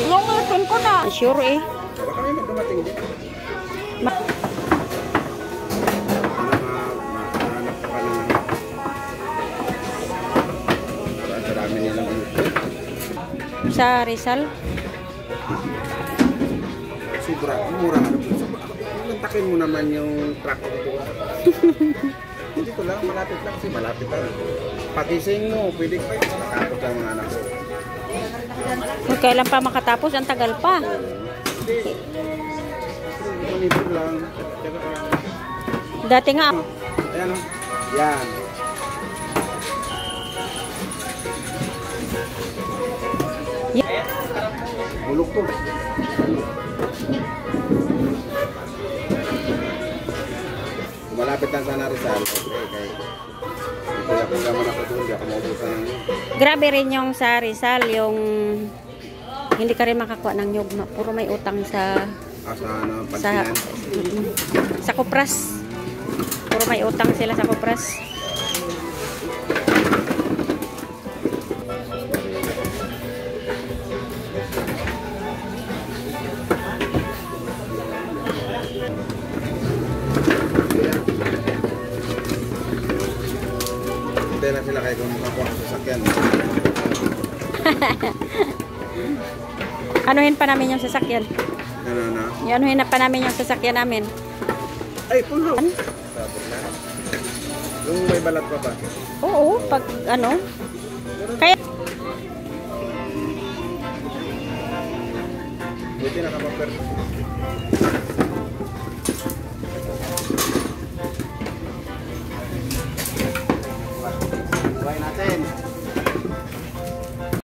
Lungutin ko na. Sure eh. Baka may magdumating din. Hanap ka ng marami nilang sa Rizal. Sobra, mura. Lantakin mo naman yung truck dito. Dito lang, malapit lang kasi malapit lang. Pagising mo, pwede pa yun. Nakakot lang mga anak ko. Kailan pa makatapos? Ang tagal pa. Hindi. Manipur lang. Dati nga. Ayan o. Yan. Bulok to. Malapit lang sana Rizal. Okay. Kaya kung naman ako doon, di ako maubusan ng yun. Grabe rin yung sa Rizal, yung hindi ka rin makakuha ng nyug. Puro may utang sa sa Kupras. Puro may utang sila sa Kupras. Hindi na sila kayo kung makakuha sa sasakyan. Anuhin pa namin yung sasakyan. Ano? Anuhin na pa namin yung sasakyan namin. Ay, full house. Sabot na. Yung may balat pa ba? Oo, pag ano. Kaya Buti nakapapir.